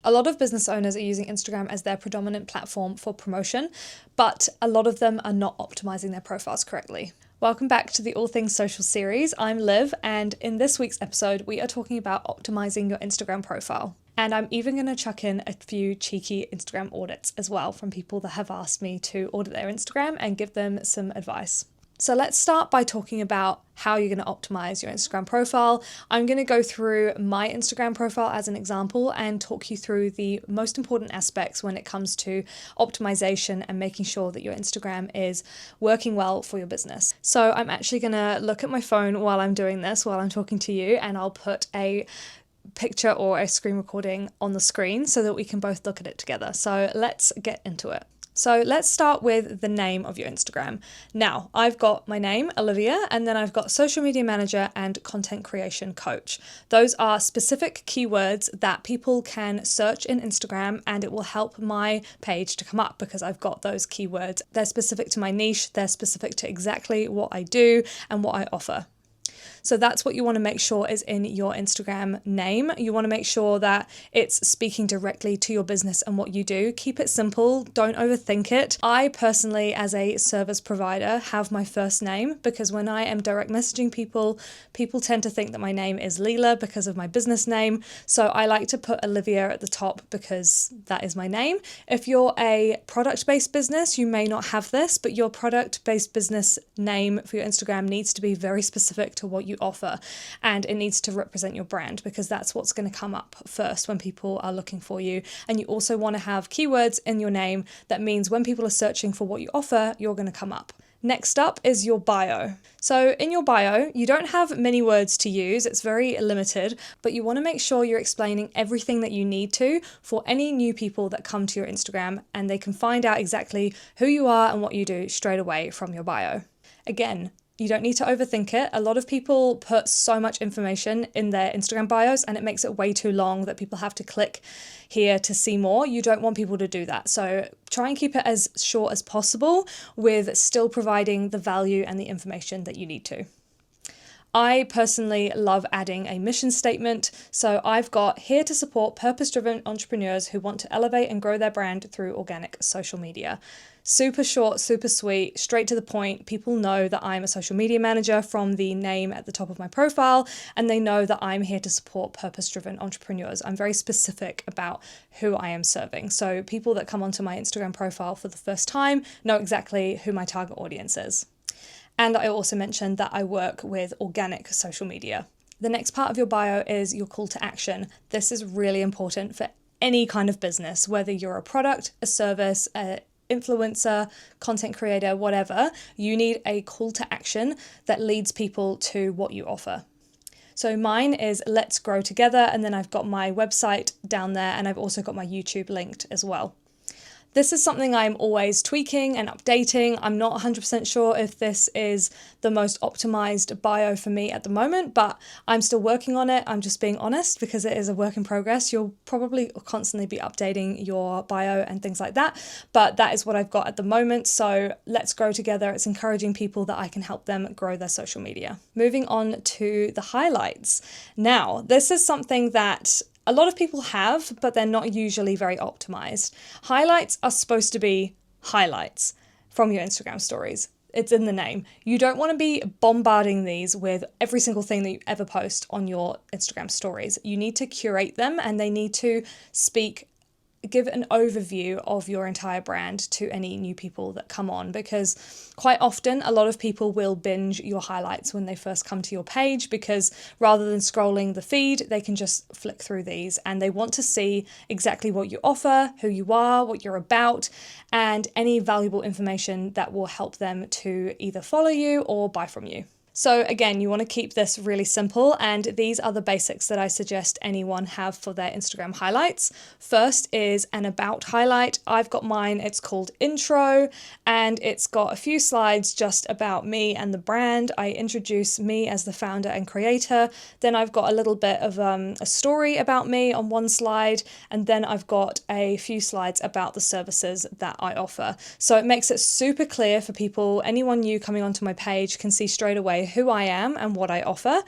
A lot of business owners are using Instagram as their predominant platform for promotion, but a lot of them are not optimizing their profiles correctly. Welcome back to the All Things Social series. I'm Liv, and in this week's episode, we are talking about optimizing your Instagram profile. And I'm even going to chuck in a few cheeky Instagram audits as well from people that have asked me to audit their Instagram and give them some advice. So let's start by talking about how you're going to optimize your Instagram profile. I'm going to go through my Instagram profile as an example and talk you through the most important aspects when it comes to optimization and making sure that your Instagram is working well for your business. So I'm actually going to look at my phone while I'm doing this, while I'm talking to you, and I'll put a picture or a screen recording on the screen so that we can both look at it together. So let's get into it. So let's start with the name of your Instagram. Now, I've got my name, Olivia, and then I've got social media manager and content creation coach. Those are specific keywords that people can search in Instagram, and it will help my page to come up because I've got those keywords. They're specific to my niche, they're specific to exactly what I do and what I offer. So that's what you want to make sure is in your Instagram name. You want to make sure that it's speaking directly to your business and what you do. Keep it simple. Don't overthink it. I personally, as a service provider, have my first name because when I am direct messaging people, people tend to think that my name is Leela because of my business name. So I like to put Olivia at the top because that is my name. If you're a product-based business, you may not have this, but your product-based business name for your Instagram needs to be very specific to what you offer, and it needs to represent your brand because that's what's going to come up first when people are looking for you. And you also want to have keywords in your name that means when people are searching for what you offer, you're going to come up. Next up is your bio. So in your bio, you don't have many words to use, it's very limited, but you want to make sure you're explaining everything that you need to for any new people that come to your Instagram, and they can find out exactly who you are and what you do straight away from your bio. Again, you don't need to overthink it. A lot of people put so much information in their Instagram bios and it makes it way too long that people have to click here to see more. You don't want people to do that. So try and keep it as short as possible with still providing the value and the information that you need to. I personally love adding a mission statement. So I've got here to support purpose-driven entrepreneurs who want to elevate and grow their brand through organic social media. Super short, super sweet, straight to the point. People know that I'm a social media manager from the name at the top of my profile, and they know that I'm here to support purpose-driven entrepreneurs. I'm very specific about who I am serving. So people that come onto my Instagram profile for the first time know exactly who my target audience is. And I also mentioned that I work with organic social media. The next part of your bio is your call to action. This is really important for any kind of business, whether you're a product, a service, a influencer, content creator, whatever. You need a call to action that leads people to what you offer. So mine is Let's Grow Together, and then I've got my website down there, and I've also got my YouTube linked as well. This is something I'm always tweaking and updating. I'm not 100% sure if this is the most optimized bio for me at the moment, but I'm still working on it. I'm just being honest because it is a work in progress. You'll probably constantly be updating your bio and things like that, but that is what I've got at the moment. So Let's Grow Together. It's encouraging people that I can help them grow their social media. Moving on to the highlights. Now, this is something that a lot of people have, but they're not usually very optimized. Highlights are supposed to be highlights from your Instagram stories. It's in the name. You don't want to be bombarding these with every single thing that you ever post on your Instagram stories. You need to curate them, and they need to give an overview of your entire brand to any new people that come on, because quite often a lot of people will binge your highlights when they first come to your page, because rather than scrolling the feed, they can just flick through these and they want to see exactly what you offer, who you are, what you're about, and any valuable information that will help them to either follow you or buy from you. So again, you want to keep this really simple, and these are the basics that I suggest anyone have for their Instagram highlights. First is an about highlight. I've got mine, it's called Intro, and it's got a few slides just about me and the brand. I introduce me as the founder and creator. Then I've got a little bit of a story about me on one slide, and then I've got a few slides about the services that I offer. So it makes it super clear for people. Anyone new coming onto my page can see straight away who I am and what I offer.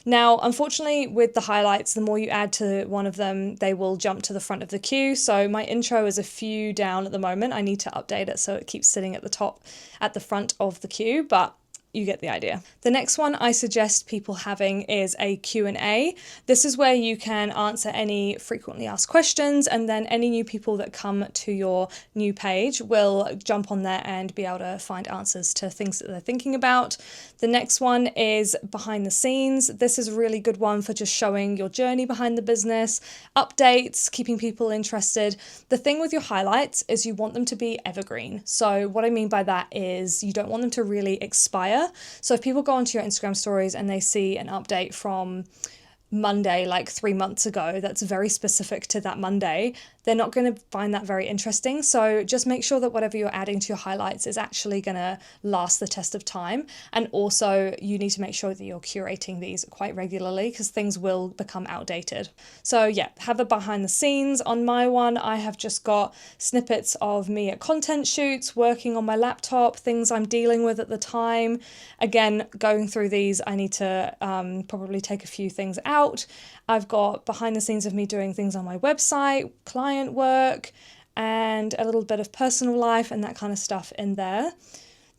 Now, unfortunately, with the highlights, the more you add to one of them, they will jump to the front of the queue. So my intro is a few down at the moment. I need to update it so it keeps sitting at the top, at the front of the queue, but you get the idea. The next one I suggest people having is a Q&A. This is where you can answer any frequently asked questions, and then any new people that come to your new page will jump on there and be able to find answers to things that they're thinking about. The next one is behind the scenes. This is a really good one for just showing your journey behind the business, updates, keeping people interested. The thing with your highlights is you want them to be evergreen. So what I mean by that is you don't want them to really expire. So if people go onto your Instagram stories and they see an update from Monday, like 3 months ago, that's very specific to that Monday, they're not going to find that very interesting. So just make sure that whatever you're adding to your highlights is actually going to last the test of time. And also you need to make sure that you're curating these quite regularly, because things will become outdated. So yeah, have a behind the scenes. On my one, I have just got snippets of me at content shoots, working on my laptop, things I'm dealing with at the time. Again, going through these, I need to probably take a few things out. I've got behind the scenes of me doing things on my website, client work, and a little bit of personal life and that kind of stuff in there.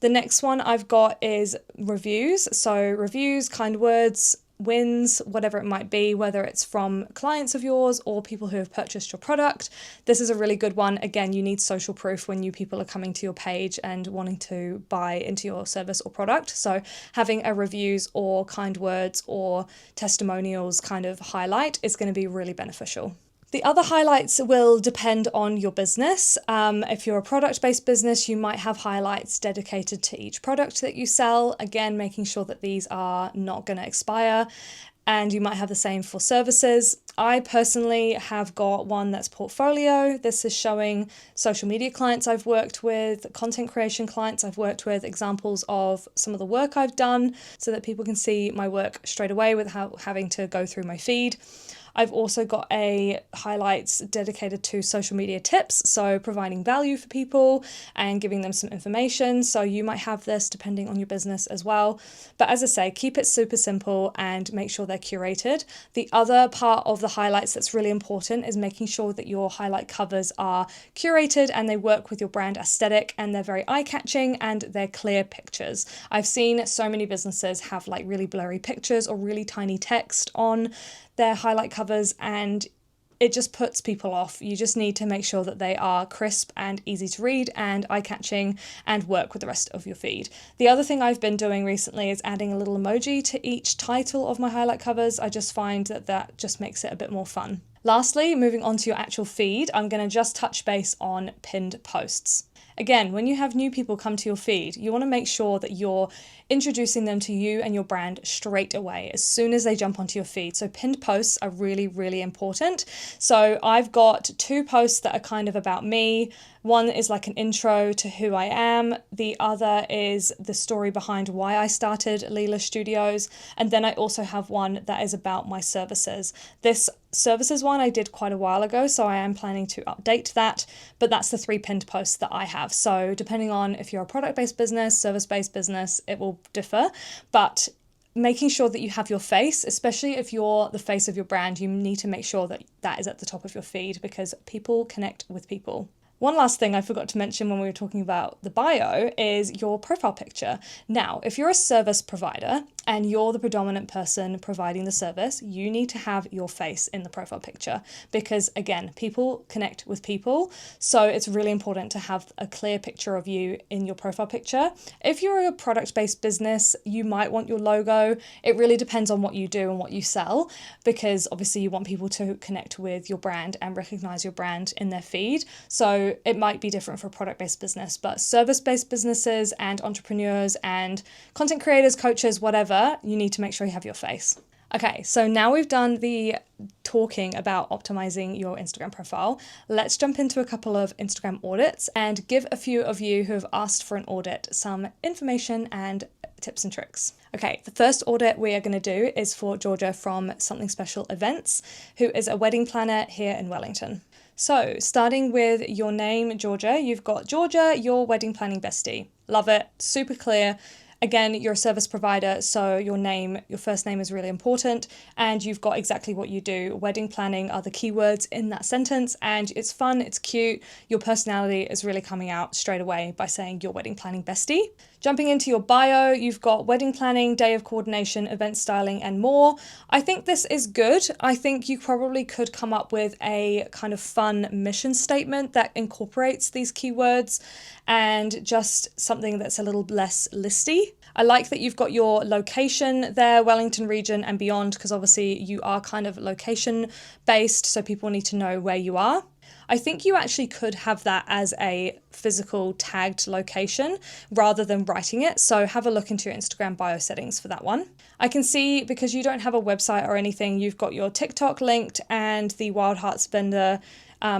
The next one I've got is reviews. So reviews, kind words, wins, whatever it might be, whether it's from clients of yours or people who have purchased your product. This is a really good one. Again, you need social proof when new people are coming to your page and wanting to buy into your service or product. So having a reviews or kind words or testimonials kind of highlight is going to be really beneficial. The other highlights will depend on your business. If you're a product-based business, you might have highlights dedicated to each product that you sell. Again, making sure that these are not going to expire. And you might have the same for services. I personally have got one that's portfolio. This is showing social media clients I've worked with, content creation clients I've worked with, examples of some of the work I've done so that people can see my work straight away without having to go through my feed. I've also got a highlights dedicated to social media tips, so providing value for people and giving them some information. So you might have this depending on your business as well. But as I say, keep it super simple and make sure they're curated. The other part of the highlights that's really important is making sure that your highlight covers are curated and they work with your brand aesthetic and they're very eye-catching and they're clear pictures. I've seen so many businesses have like really blurry pictures or really tiny text on their highlight covers, and it just puts people off. You just need to make sure that they are crisp and easy to read and eye-catching and work with the rest of your feed. The other thing I've been doing recently is adding a little emoji to each title of my highlight covers. I just find that that just makes it a bit more fun. Lastly, moving on to your actual feed, I'm going to just touch base on pinned posts. Again, when you have new people come to your feed, you want to make sure that you're introducing them to you and your brand straight away as soon as they jump onto your feed. So pinned posts are really, really important. So I've got 2 posts that are kind of about me. One is like an intro to who I am. The other is the story behind why I started Leela Studios. And then I also have one that is about my services. This services one I did quite a while ago, so I am planning to update that, but that's the 3 pinned posts that I have. So depending on if you're a product-based business, service-based business, it will differ, but making sure that you have your face, especially if you're the face of your brand, you need to make sure that that is at the top of your feed because people connect with people. One last thing I forgot to mention when we were talking about the bio is your profile picture. Now, if you're a service provider and you're the predominant person providing the service, you need to have your face in the profile picture because, again, people connect with people. So it's really important to have a clear picture of you in your profile picture. If you're a product-based business, you might want your logo. It really depends on what you do and what you sell because obviously you want people to connect with your brand and recognize your brand in their feed. So it might be different for a product-based business, but service-based businesses and entrepreneurs and content creators, coaches, whatever, you need to make sure you have your face. Okay, so now we've done the talking about optimizing your Instagram profile. Let's jump into a couple of Instagram audits and give a few of you who have asked for an audit some information and tips and tricks. Okay, the first audit we are going to do is for Georgia from Something Special Events, who is a wedding planner here in Wellington. So starting with your name, Georgia, you've got Georgia, your wedding planning bestie. Love it, super clear. Again, you're a service provider, so your name, your first name is really important, and you've got exactly what you do. Wedding planning are the keywords in that sentence, and it's fun, it's cute. Your personality is really coming out straight away by saying your wedding planning bestie. Jumping into your bio, you've got wedding planning, day of coordination, event styling, and more. I think this is good. I think you probably could come up with a kind of fun mission statement that incorporates these keywords and just something that's a little less listy. I like that you've got your location there, Wellington region and beyond, because obviously you are kind of location based, so people need to know where you are. I think you actually could have that as a physical tagged location rather than writing it. So have a look into your Instagram bio settings for that one. I can see, because you don't have a website or anything, you've got your TikTok linked and the Wild Hearts vendor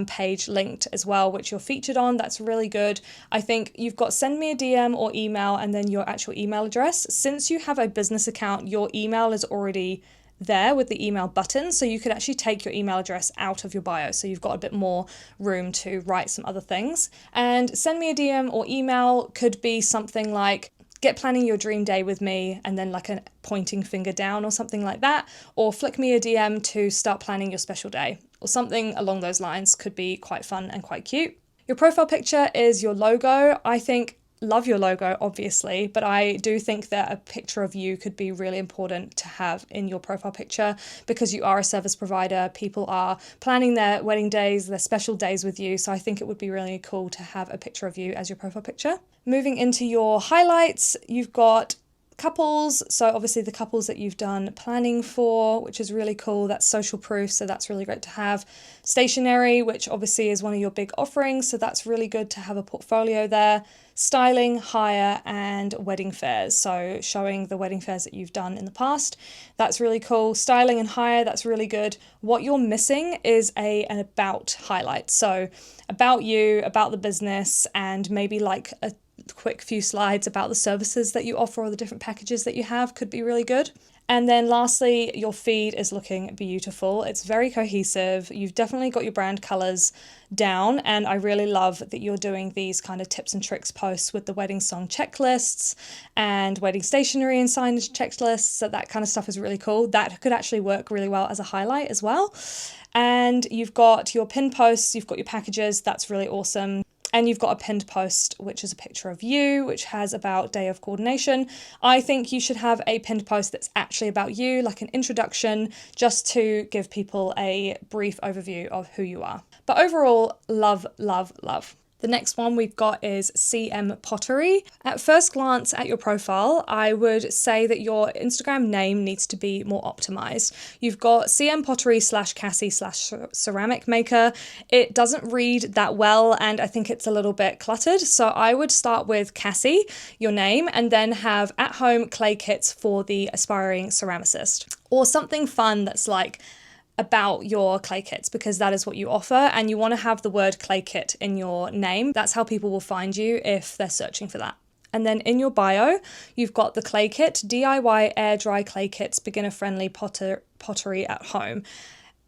page linked as well, which you're featured on. That's really good. I think you've got send me a DM or email and then your actual email address. Since you have a business account, your email is already there with the email button, so you could actually take your email address out of your bio, so you've got a bit more room to write some other things. And send me a DM or email could be something like get planning your dream day with me, and then like a pointing finger down or something like that, or flick me a DM to start planning your special day, or something along those lines could be quite fun and quite cute. Your profile picture is your logo. I think love your logo, obviously, but I do think that a picture of you could be really important to have in your profile picture, because you are a service provider. People are planning their wedding days, their special days with you. So I think it would be really cool to have a picture of you as your profile picture. Moving into your highlights, you've got couples, so obviously the couples that you've done planning for, which is really cool. That's social proof, so that's really great to have. Stationery, which obviously is one of your big offerings, so that's really good to have a portfolio there. Styling, hire, and wedding fairs, so showing the wedding fairs that you've done in the past. That's really cool. Styling and hire, that's really good. What you're missing is an about highlight, so about you, about the business, and maybe like a quick few slides about the services that you offer or the different packages that you have could be really good. And then lastly, your feed is looking beautiful. It's very cohesive. You've definitely got your brand colors down, and I really love that you're doing these kind of tips and tricks posts with the wedding song checklists and wedding stationery and signage checklists. So that kind of stuff is really cool. That could actually work really well as a highlight as well. And you've got your pin posts, you've got your packages. That's really awesome. And you've got a pinned post, which is a picture of you, which has about day of coordination. I think you should have a pinned post that's actually about you, like an introduction, just to give people a brief overview of who you are. But overall, love, love, love. The next one we've got is CM Pottery. At first glance at your profile, I would say that your Instagram name needs to be more optimized. You've got CM Pottery / Cassie / ceramic maker. It doesn't read that well, and I think it's a little bit cluttered. So I would start with Cassie, your name, and then have at home clay kits for the aspiring ceramicist, or something fun that's like about your clay kits, because that is what you offer, and you want to have the word clay kit in your name. That's how people will find you if they're searching for that. And then in your bio, you've got the clay kit, DIY air dry clay kits, beginner friendly pottery at home.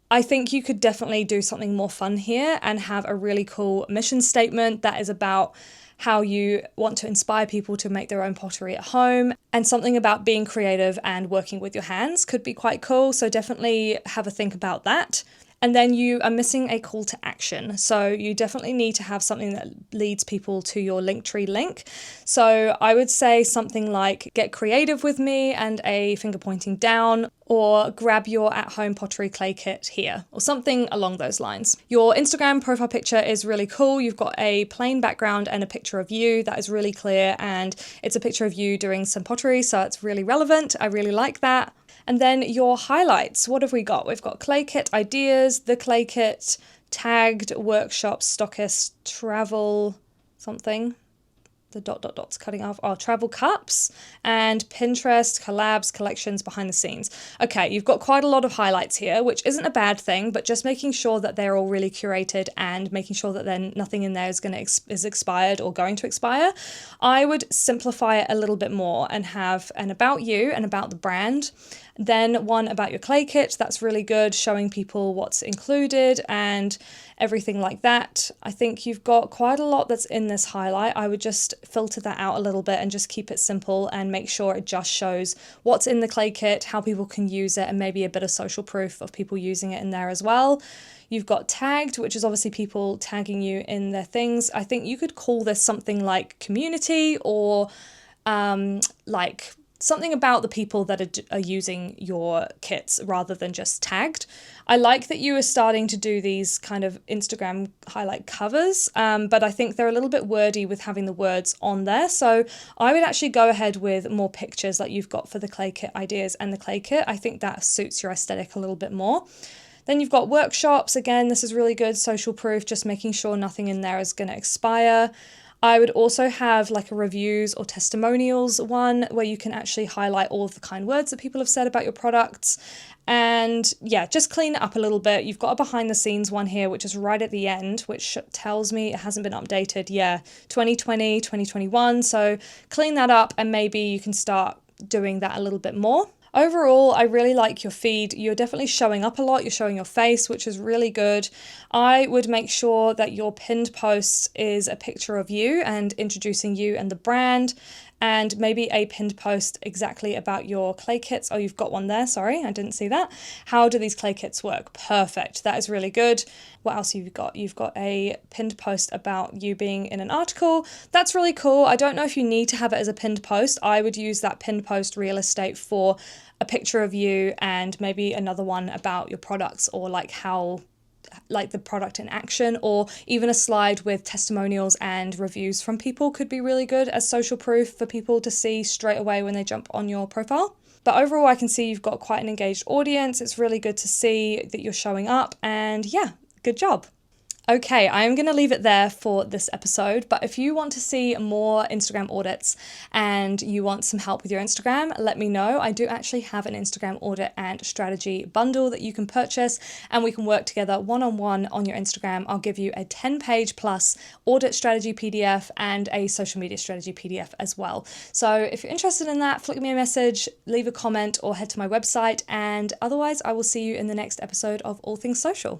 I think you could definitely do something more fun here and have a really cool mission statement that is about how you want to inspire people to make their own pottery at home, and something about being creative and working with your hands could be quite cool. So definitely have a think about that. And then you are missing a call to action. So you definitely need to have something that leads people to your Linktree link. So I would say something like get creative with me and a finger pointing down, or grab your at-home pottery clay kit here, or something along those lines. Your Instagram profile picture is really cool. You've got a plain background and a picture of you that is really clear, and it's a picture of you doing some pottery, so it's really relevant. I really like that. And then your highlights, what have we got? We've got clay kit ideas, the clay kit, tagged, workshop, stockist, travel, something. The dot's cutting off. Oh, travel cups, and Pinterest, collabs, collections, behind the scenes. Okay, you've got quite a lot of highlights here, which isn't a bad thing, but just making sure that they're all really curated and making sure that then nothing in there is expired or going to expire. I would simplify it a little bit more and have an about you and about the brand, Then one about your clay kit, that's really good, showing people what's included and everything like that. I think you've got quite a lot that's in this highlight. I would just filter that out a little bit and just keep it simple and make sure it just shows what's in the clay kit, how people can use it, and maybe a bit of social proof of people using it in there as well. You've got tagged, which is obviously people tagging you in their things. I think you could call this something like community or like something about the people that are using your kits rather than just tagged. I like that you are starting to do these kind of Instagram highlight covers, but I think they're a little bit wordy with having the words on there. So I would actually go ahead with more pictures like you've got for the clay kit ideas and the clay kit. I think that suits your aesthetic a little bit more. Then you've got workshops. Again, this is really good, social proof, just making sure nothing in there is going to expire. I would also have like a reviews or testimonials one where you can actually highlight all of the kind words that people have said about your products. And yeah, just clean it up a little bit. You've got a behind the scenes one here, which is right at the end, which tells me it hasn't been updated. Yeah, 2020, 2021. So clean that up and maybe you can start doing that a little bit more. Overall, I really like your feed. You're definitely showing up a lot. You're showing your face, which is really good. I would make sure that your pinned post is a picture of you and introducing you and the brand, and maybe a pinned post exactly about your clay kits. Oh, you've got one there. Sorry, I didn't see that. How do these clay kits work? Perfect. That is really good. What else have you got? You've got a pinned post about you being in an article. That's really cool. I don't know if you need to have it as a pinned post. I would use that pinned post real estate for a picture of you and maybe another one about your products or like how like the product in action, or even a slide with testimonials and reviews from people could be really good as social proof for people to see straight away when they jump on your profile. But overall, I can see you've got quite an engaged audience. It's really good to see that you're showing up, and yeah, good job. Okay, I'm going to leave it there for this episode, but if you want to see more Instagram audits and you want some help with your Instagram, let me know. I do actually have an Instagram audit and strategy bundle that you can purchase, and we can work together one-on-one on your Instagram. I'll give you a 10-page plus audit strategy PDF and a social media strategy PDF as well. So if you're interested in that, flick me a message, leave a comment, or head to my website, and otherwise I will see you in the next episode of All Things Social.